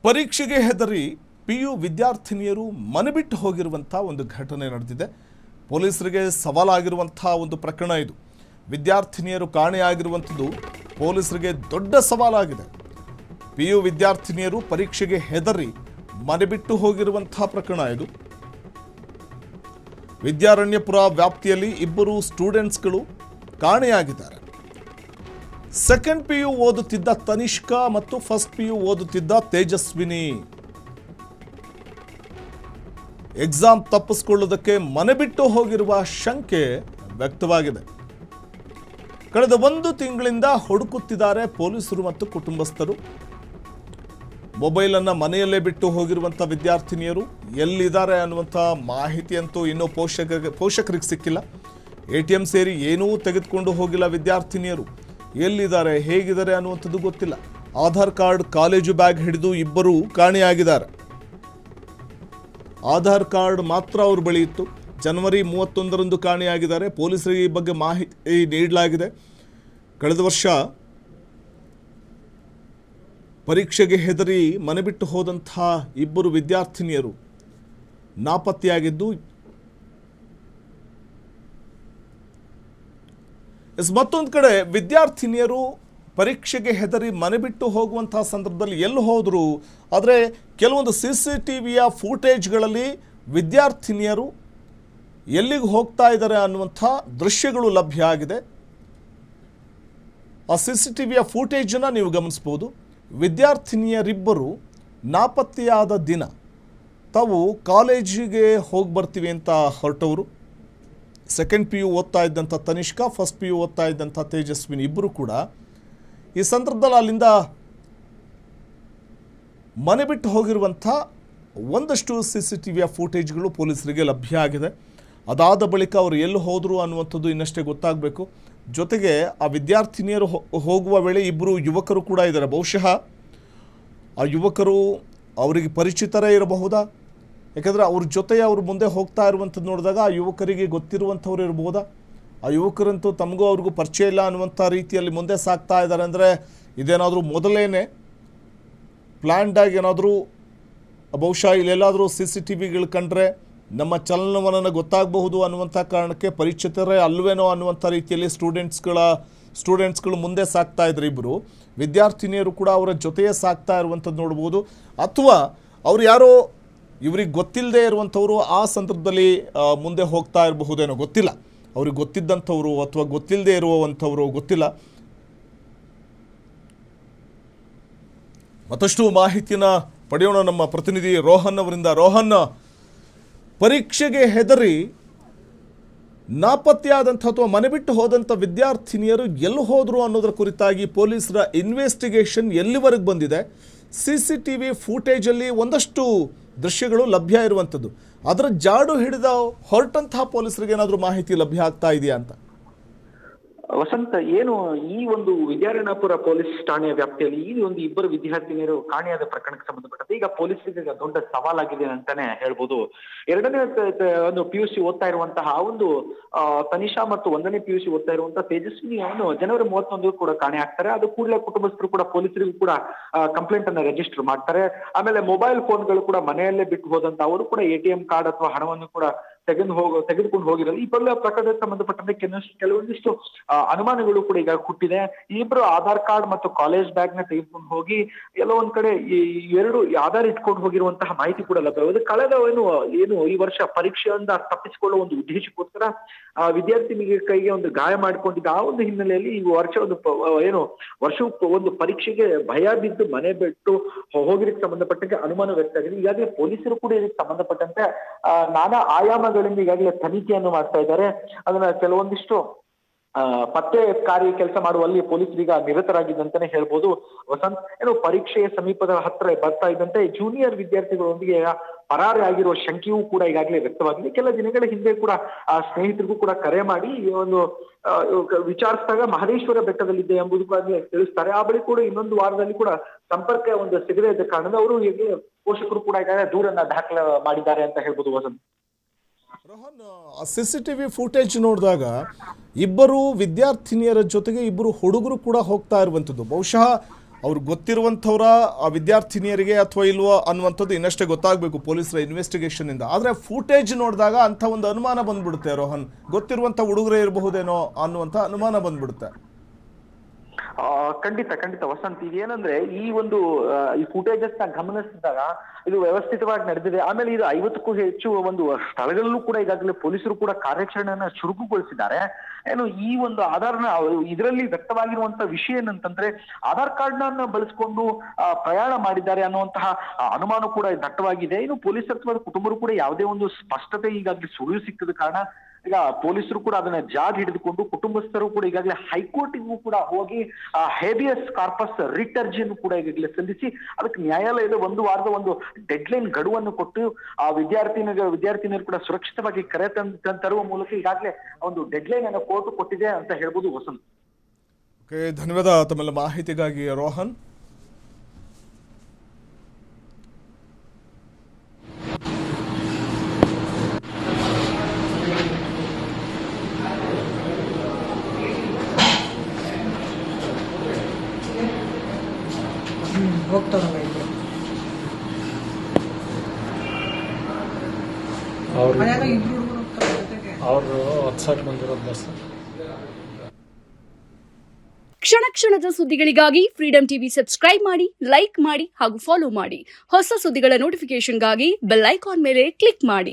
ಪರೀಕ್ಷೆಗೆ ಹೆದರಿ ಪಿಯು ವಿದ್ಯಾರ್ಥಿನಿಯರು ಮನೆಬಿಟ್ಟು ಹೋಗಿರುವಂಥ ಒಂದು ಘಟನೆ ನಡೆದಿದೆ. ಪೊಲೀಸರಿಗೆ ಸವಾಲಾಗಿರುವಂಥ ಒಂದು ಪ್ರಕರಣ ಇದು. ವಿದ್ಯಾರ್ಥಿನಿಯರು ಕಾಣೆಯಾಗಿರುವಂಥದ್ದು ಪೊಲೀಸರಿಗೆ ದೊಡ್ಡ ಸವಾಲಾಗಿದೆ. ಪಿಯು ವಿದ್ಯಾರ್ಥಿನಿಯರು ಪರೀಕ್ಷೆಗೆ ಹೆದರಿ ಮನೆಬಿಟ್ಟು ಹೋಗಿರುವಂಥ ಪ್ರಕರಣ ಇದು. ವಿದ್ಯಾರಣ್ಯಪುರ ವ್ಯಾಪ್ತಿಯಲ್ಲಿ ಇಬ್ಬರು ಸ್ಟೂಡೆಂಟ್ಸ್ಗಳು ಕಾಣೆಯಾಗಿದ್ದಾರೆ. ಸೆಕೆಂಡ್ ಪಿಯು ಓದುತ್ತಿದ್ದ ತನಿಷ್ಕಾ ಮತ್ತು ಫಸ್ಟ್ ಪಿಯು ಓದುತ್ತಿದ್ದ ತೇಜಸ್ವಿನಿ ಎಕ್ಸಾಮ್ ತಪ್ಪಿಸಿಕೊಳ್ಳುವುದಕ್ಕೆ ಮನೆ ಬಿಟ್ಟು ಹೋಗಿರುವ ಶಂಕೆ ವ್ಯಕ್ತವಾಗಿದೆ. ಕಳೆದ 1 ತಿಂಗಳಿಂದ ಹುಡುಕುತ್ತಿದ್ದಾರೆ ಪೊಲೀಸರು ಮತ್ತು ಕುಟುಂಬಸ್ಥರು. ಮೊಬೈಲನ್ನು ಮನೆಯಲ್ಲೇ ಬಿಟ್ಟು ಹೋಗಿರುವಂಥ ವಿದ್ಯಾರ್ಥಿನಿಯರು ಎಲ್ಲಿದ್ದಾರೆ ಅನ್ನುವಂಥ ಮಾಹಿತಿ ಅಂತೂ ಇನ್ನೂ ಪೋಷಕರಿಗೆ ಸಿಕ್ಕಿಲ್ಲ. ATM ಸೇರಿ ಏನೂ ತೆಗೆದುಕೊಂಡು ಹೋಗಿಲ್ಲ ವಿದ್ಯಾರ್ಥಿನಿಯರು. ಎಲ್ಲಿದ್ದಾರೆ ಹೇಗಿದ್ದಾರೆ ಅನ್ನುವಂಥದ್ದು ಗೊತ್ತಿಲ್ಲ. ಆಧಾರ್ ಕಾರ್ಡ್, ಕಾಲೇಜು ಬ್ಯಾಗ್ ಹಿಡಿದು ಇಬ್ಬರು ಕಾಣೆಯಾಗಿದ್ದಾರೆ. ಆಧಾರ್ ಕಾರ್ಡ್ ಮಾತ್ರ ಅವ್ರ ಬಳಿ ಇತ್ತು. ಜನವರಿ 31ರಂದು ಕಾಣೆಯಾಗಿದ್ದಾರೆ. ಪೊಲೀಸರಿಗೆ ಈ ಬಗ್ಗೆ ಮಾಹಿತಿ ನೀಡಲಾಗಿದೆ. ಕಳೆದ ವರ್ಷ ಪರೀಕ್ಷೆಗೆ ಹೆದರಿ ಮನೆ ಬಿಟ್ಟು ಹೋದಂತಹ ಇಬ್ಬರು ವಿದ್ಯಾರ್ಥಿನಿಯರು ನಾಪತ್ತೆಯಾಗಿದ್ದು, ಮತ್ತೊಂದು ಕಡೆ ವಿದ್ಯಾರ್ಥಿನಿಯರು ಪರೀಕ್ಷೆಗೆ ಹೆದರಿ ಮನೆ ಬಿಟ್ಟು ಹೋಗುವಂತಹ ಸಂದರ್ಭದಲ್ಲಿ ಎಲ್ಲಿ ಹೋದರು, ಆದರೆ ಕೆಲವೊಂದು CCTVಯ ಫೂಟೇಜ್ಗಳಲ್ಲಿ ವಿದ್ಯಾರ್ಥಿನಿಯರು ಎಲ್ಲಿಗೆ ಹೋಗ್ತಾ ಇದ್ದಾರೆ ಅನ್ನುವಂಥ ದೃಶ್ಯಗಳು ಲಭ್ಯ ಆಗಿದೆ. ಆ CCTVಯ ಫೂಟೇಜನ್ನು ನೀವು ಗಮನಿಸ್ಬೋದು. ವಿದ್ಯಾರ್ಥಿನಿಯರಿಬ್ಬರು ನಾಪತ್ತೆಯಾದ ದಿನ ತಾವು ಕಾಲೇಜಿಗೆ ಹೋಗಿ ಬರ್ತೀವಿ ಅಂತ ಹೊರಟವರು. ಸೆಕೆಂಡ್ PU ಓದ್ತಾ ಇದ್ದಂಥ ತನಿಷ್ಕಾ, ಫಸ್ಟ್ PU ಓದ್ತಾ ಇದ್ದಂಥ ತೇಜಸ್ವಿನಿ ಇಬ್ಬರು ಕೂಡ ಈ ಸಂದರ್ಭದಲ್ಲಿ ಅಲ್ಲಿಂದ ಮನೆ ಬಿಟ್ಟು ಹೋಗಿರುವಂಥ ಒಂದಷ್ಟು CCTVಯ ಫೂಟೇಜ್ಗಳು ಪೊಲೀಸರಿಗೆ ಲಭ್ಯ ಆಗಿದೆ. ಅದಾದ ಬಳಿಕ ಅವರು ಎಲ್ಲಿ ಹೋದರು ಅನ್ನುವಂಥದ್ದು ಇನ್ನಷ್ಟೇ ಗೊತ್ತಾಗಬೇಕು. ಜೊತೆಗೆ ಆ ವಿದ್ಯಾರ್ಥಿನಿಯರು ಹೋಗುವ ವೇಳೆ ಇಬ್ಬರು ಯುವಕರು ಕೂಡ ಇದ್ದಾರೆ. ಬಹುಶಃ ಆ ಯುವಕರು ಅವರಿಗೆ ಪರಿಚಿತರೇ ಇರಬಹುದಾ? ಯಾಕಂದರೆ ಅವ್ರ ಜೊತೆ ಅವರು ಮುಂದೆ ಹೋಗ್ತಾ ಇರುವಂಥದ್ದು ನೋಡಿದಾಗ ಆ ಯುವಕರಿಗೆ ಗೊತ್ತಿರುವಂಥವ್ರು ಇರಬಹುದಾ? ಆ ಯುವಕರಂತೂ ತಮಗೂ ಅವ್ರಿಗೂ ಪರಿಚಯ ಇಲ್ಲ ಅನ್ನುವಂಥ ರೀತಿಯಲ್ಲಿ ಮುಂದೆ ಸಾಗ್ತಾ ಇದ್ದಾರೆ. ಅಂದರೆ ಇದೇನಾದರೂ ಮೊದಲೇನೆ ಪ್ಲ್ಯಾಂಡಾಗಿ ಏನಾದರೂ ಬಹುಶಃ ಇಲ್ಲೆಲ್ಲಾದರೂ CCTVಗಳು ಕಂಡ್ರೆ ನಮ್ಮ ಚಲನವಲನ ಗೊತ್ತಾಗಬಹುದು ಅನ್ನುವಂಥ ಕಾರಣಕ್ಕೆ ಪರಿಚಿತರೇ ಅಲ್ವೇನೋ ಅನ್ನುವಂಥ ರೀತಿಯಲ್ಲಿ ಸ್ಟೂಡೆಂಟ್ಸ್ಗಳು ಮುಂದೆ ಸಾಗ್ತಾ ಇದ್ರು. ಇಬ್ಬರು ವಿದ್ಯಾರ್ಥಿನಿಯರು ಕೂಡ ಅವರ ಜೊತೆಯೇ ಸಾಗ್ತಾ ಇರುವಂಥದ್ದು ನೋಡ್ಬೋದು. ಅಥವಾ ಅವ್ರು ಯಾರೋ ಇವ್ರಿಗೆ ಗೊತ್ತಿಲ್ಲದೆ ಇರುವಂಥವ್ರು ಆ ಸಂದರ್ಭದಲ್ಲಿ ಮುಂದೆ ಹೋಗ್ತಾ ಇರಬಹುದೇನೋ ಗೊತ್ತಿಲ್ಲ. ಅವ್ರಿಗೆ ಗೊತ್ತಿದ್ದಂಥವ್ರು ಅಥವಾ ಗೊತ್ತಿಲ್ಲದೆ ಇರುವಂಥವ್ರು ಗೊತ್ತಿಲ್ಲ. ಮತ್ತಷ್ಟು ಮಾಹಿತಿನ ಪಡೆಯೋಣ ನಮ್ಮ ಪ್ರತಿನಿಧಿ ರೋಹನ್ ಅವರಿಂದ. ರೋಹನ್, ಪರೀಕ್ಷೆಗೆ ಹೆದರಿ ನಾಪತ್ತೆಯಾದಂಥ ಅಥವಾ ಮನೆ ಬಿಟ್ಟು ಹೋದಂಥ ವಿದ್ಯಾರ್ಥಿನಿಯರು ಎಲ್ಲಿ ಹೋದರು ಅನ್ನೋದರ ಕುರಿತಾಗಿ ಪೊಲೀಸರ ಇನ್ವೆಸ್ಟಿಗೇಷನ್ ಎಲ್ಲಿವರೆಗೆ ಬಂದಿದೆ? CCTV ಫೂಟೇಜಲ್ಲಿ ಒಂದಷ್ಟು ದೃಶ್ಯಗಳು ಲಭ್ಯ ಇರುವಂಥದ್ದು. ಅದರ ಜಾಡು ಹಿಡಿದ ಹೊರಟಂತಹ ಪೊಲೀಸರಿಗೆ ಏನಾದರೂ ಮಾಹಿತಿ ಲಭ್ಯ ಆಗ್ತಾ ಇದೆಯಾ ಅಂತ? ವಸಂತ, ಏನು ಈ ಒಂದು ವಿದ್ಯಾರಣ್ಯಪುರ ಪೊಲೀಸ್ ಠಾಣೆಯ ವ್ಯಾಪ್ತಿಯಲ್ಲಿ ಈ ಒಂದು ಇಬ್ಬರು ವಿದ್ಯಾರ್ಥಿನಿಯರು ಕಾಣೆಯಾದ ಪ್ರಕರಣಕ್ಕೆ ಸಂಬಂಧಪಟ್ಟಂತೆ ಈಗ ಪೊಲೀಸರಿಗೆ ದೊಡ್ಡ ಸವಾಲಾಗಿದೆ ಅಂತಾನೆ ಹೇಳ್ಬೋದು. 2ನೇ ಒಂದು PUC ಓದ್ತಾ ಇರುವಂತಹ ಒಂದು ತನಿಷಾ ಮತ್ತು 1ನೇ PUC ಓದ್ತಾ ಇರುವಂತಹ ತೇಜಸ್ವಿನಿ ಅವನು ಜನವರಿ 31 ಕೂಡ ಕಾಣೆ ಆಗ್ತಾರೆ. ಅದು ಕೂಡಲೇ ಕುಟುಂಬಸ್ಥರು ಕೂಡ ಪೊಲೀಸರಿಗೂ ಕೂಡ ಕಂಪ್ಲೇಂಟ್ ಅನ್ನ ರಿಜಿಸ್ಟರ್ ಮಾಡ್ತಾರೆ. ಆಮೇಲೆ ಮೊಬೈಲ್ ಫೋನ್ಗಳು ಕೂಡ ಮನೆಯಲ್ಲೇ ಬಿಟ್ಟು ಹೋದಂತ ಅವರು ಕೂಡ ATM ಕಾರ್ಡ್ ಅಥವಾ ಹಣವನ್ನು ಕೂಡ ತೆಗೆದುಕೊಂಡು ಹೋಗಿರಲ್ಲ. ಈ ಪ್ರಕರಣಕ್ಕೆ ಸಂಬಂಧಪಟ್ಟಂತೆ ಕೆಲವೊಂದಿಷ್ಟು ಅನುಮಾನಗಳು ಕೂಡ ಈಗ ಹುಟ್ಟಿದೆ. ಇಬ್ರು ಆಧಾರ್ ಕಾರ್ಡ್ ಮತ್ತು ಕಾಲೇಜ್ ಬ್ಯಾಗ್ ನ ತೆಗೆದುಕೊಂಡು ಹೋಗಿ ಎಲ್ಲೋ ಒಂದ್ ಕಡೆ ಎರಡು ಆಧಾರ್ ಇಟ್ಕೊಂಡು ಹೋಗಿರುವಂತಹ ಮಾಹಿತಿ ಕೂಡ ಲಭ್ಯವಾಗಿದೆ. ಕಳೆದ ಏನು ಈ ವರ್ಷ ಪರೀಕ್ಷೆಯಿಂದ ತಪ್ಪಿಸಿಕೊಳ್ಳುವ ಒಂದು ಉದ್ದೇಶಕ್ಕೋಸ್ಕರ ವಿದ್ಯಾರ್ಥಿನಿಗೆ ಕೈಗೆ ಒಂದು ಗಾಯ ಮಾಡಿಕೊಂಡಿದ್ದ ಆ ಒಂದು ಹಿನ್ನೆಲೆಯಲ್ಲಿ ಈ ವರ್ಷ ಒಂದು ಪರೀಕ್ಷೆಗೆ ಭಯ ಬಿದ್ದು ಮನೆ ಬಿಟ್ಟು ಹೋಗಿರಕ್ಕೆ ಸಂಬಂಧಪಟ್ಟಂತೆ ಅನುಮಾನ ವ್ಯಕ್ತ ಆಗಿದೆ. ಈಗಾಗಲೇ ಪೊಲೀಸರು ಕೂಡ ಇದಕ್ಕೆ ಸಂಬಂಧಪಟ್ಟಂತೆ ನಾನಾ ಆಯಾಮಗಳಿಂದ ಈಗಾಗಲೇ ತನಿಖೆಯನ್ನು ಮಾಡ್ತಾ ಇದ್ದಾರೆ. ಅದನ್ನ ಕೆಲವೊಂದಿಷ್ಟು ಪತ್ತೆ ಕಾರ್ಯ ಕೆಲಸ ಮಾಡುವಲ್ಲಿ ಪೊಲೀಸರೀಗ ನಿರತರಾಗಿದ್ದಂತಾನೆ ಹೇಳ್ಬೋದು. ವಸಂತ್, ಪರೀಕ್ಷೆಯ ಸಮೀಪದ ಹತ್ರ ಬರ್ತಾ ಇದ್ದಂತೆ ಜೂನಿಯರ್ ವಿದ್ಯಾರ್ಥಿಗಳೊಂದಿಗೆ ಪರಾರಿ ಆಗಿರುವ ಶಂಕೆಯೂ ಕೂಡ ಈಗಾಗಲೇ ವ್ಯಕ್ತವಾಗಿದೆ. ಕೆಲ ದಿನಗಳ ಹಿಂದೆ ಕೂಡ ಆ ಸ್ನೇಹಿತರಿಗೂ ಕೂಡ ಕರೆ ಮಾಡಿ ಒಂದು ವಿಚಾರಿಸಿದಾಗ ಮಹದೇಶ್ವರ ಬೆಟ್ಟದಲ್ಲಿದೆ ಎಂಬುದಕ್ಕಾಗಿ ತಿಳಿಸ್ತಾರೆ. ಆ ಬಳಿ ಕೂಡ ಇನ್ನೊಂದು ವಾರದಲ್ಲಿ ಕೂಡ ಸಂಪರ್ಕ ಸಿಗದೇ ಇದ್ದ ಕಾರಣದ ಅವರು ಹೀಗೆ ಪೋಷಕರು ಕೂಡ ಈಗಾಗಲೇ ದೂರನ್ನ ದಾಖಲೆ ಮಾಡಿದ್ದಾರೆ ಅಂತ ಹೇಳ್ಬೋದು. ವಸಂತ್, ರೋಹನ್, CCTV ಫೂಟೇಜ್ ನೋಡಿದಾಗ ಇಬ್ಬರು ವಿದ್ಯಾರ್ಥಿನಿಯರ ಜೊತೆಗೆ ಇಬ್ಬರು ಹುಡುಗರು ಕೂಡ ಹೋಗ್ತಾ ಇರುವಂಥದ್ದು. ಬಹುಶಃ ಅವ್ರಿಗೆ ಗೊತ್ತಿರುವಂಥವ್ರ ಆ ವಿದ್ಯಾರ್ಥಿನಿಯರಿಗೆ ಅಥವಾ ಇಲ್ವೋ ಅನ್ನುವಂಥದ್ದು ಇನ್ನಷ್ಟೇ ಗೊತ್ತಾಗಬೇಕು ಪೊಲೀಸರ ಇನ್ವೆಸ್ಟಿಗೇಷನಿಂದ. ಆದರೆ ಫುಟೇಜ್ ನೋಡಿದಾಗ ಅಂಥ ಒಂದು ಅನುಮಾನ ಬಂದ್ಬಿಡುತ್ತೆ ರೋಹನ್, ಗೊತ್ತಿರುವಂಥ ಹುಡುಗರೇ ಇರಬಹುದೇನೋ ಅನ್ನುವಂಥ ಅನುಮಾನ ಬಂದ್ಬಿಡುತ್ತೆ. ಖಂಡಿತ ವಸಂತ್, ಇದೇನಂದ್ರೆ ಈ ಒಂದು ಈ ಫುಟೇಜಸ್ ನ ಗಮನಿಸಿದಾಗ ಇದು ವ್ಯವಸ್ಥಿತವಾಗಿ ನಡೆದಿದೆ. ಆಮೇಲೆ ಇದು 50ಕ್ಕೂ ಹೆಚ್ಚು ಒಂದು ಸ್ಥಳಗಳಲ್ಲೂ ಕೂಡ ಈಗಾಗಲೇ ಪೊಲೀಸರು ಕೂಡ ಕಾರ್ಯಾಚರಣೆಯನ್ನ ಚುರುಕುಗೊಳಿಸಿದ್ದಾರೆ. ಏನು ಈ ಒಂದು ಆಧಾರ್ನ ಇದರಲ್ಲಿ ವ್ಯಕ್ತವಾಗಿರುವಂತ ವಿಷಯ ಏನಂತಂದ್ರೆ ಆಧಾರ್ ಕಾರ್ಡ್ ನ ಬಳಸಿಕೊಂಡು ಪ್ರಯಾಣ ಮಾಡಿದ್ದಾರೆ ಅನ್ನುವಂತಹ ಅನುಮಾನ ಕೂಡ ದಟ್ಟವಾಗಿದೆ. ಇನ್ನು ಪೊಲೀಸರು ಅಥವಾ ಕುಟುಂಬರು ಕೂಡ ಯಾವುದೇ ಒಂದು ಸ್ಪಷ್ಟತೆ ಈಗಾಗಲೇ ಸುಳಿವು ಸಿಕ್ಕದ ಕಾರಣ ಈಗ ಪೊಲೀಸರು ಕೂಡ ಅದನ್ನ ಜಾಗ್ ಹಿಡಿದುಕೊಂಡು ಕುಟುಂಬಸ್ಥರು ಕೂಡ ಈಗಾಗಲೇ ಹೈಕೋರ್ಟಿಗೂ ಕೂಡ ಹೋಗಿ ಹೇಬಿಯಸ್ ಕಾರ್ಪಸ್ ರಿಟ್ ಅರ್ಜಿಯನ್ನು ಕೂಡ ಈಗಾಗಲೇ ಸಲ್ಲಿಸಿ ಅದಕ್ಕೆ ನ್ಯಾಯಾಲಯದ ಒಂದು ವಾರದ ಒಂದು ಡೆಡ್ಲೈನ್ ಗಡುವನ್ನು ಕೊಟ್ಟು ಆ ವಿದ್ಯಾರ್ಥಿನಿಯರು ಕೂಡ ಸುರಕ್ಷಿತವಾಗಿ ಕರೆ ತರುವ ಮೂಲಕ ಈಗಾಗಲೇ ಒಂದು ಡೆಡ್ಲೈನ್ ಅನ್ನು ಕೋರ್ಟ್ ಕೊಟ್ಟಿದೆ ಅಂತ ಹೇಳ್ಬೋದು ವಸಂತ್. ಓಕೆ, ಧನ್ಯವಾದ ತಮ್ಮೆಲ್ಲ ಮಾಹಿತಿಗಾಗಿ ರೋಹನ್. ಅವರು 10 ಬಂದಿರೋದು ಬಸ್. ಕ್ಷಣ ಕ್ಷಣದ ಸುದ್ದಿಗಳಿಗಾಗಿ ಫ್ರೀಡಂ ಟಿವಿ ಸಬ್ಸ್ಕ್ರೈಬ್ ಮಾಡಿ, ಲೈಕ್ ಮಾಡಿ ಹಾಗೂ ಫಾಲೋ ಮಾಡಿ. ಹೊಸ ಸುದ್ದಿಗಳ ನೋಟಿಫಿಕೇಶನ್ಗಾಗಿ ಬೆಲ್ ಐಕಾನ್ ಮೇಲೆ ಕ್ಲಿಕ್ ಮಾಡಿ.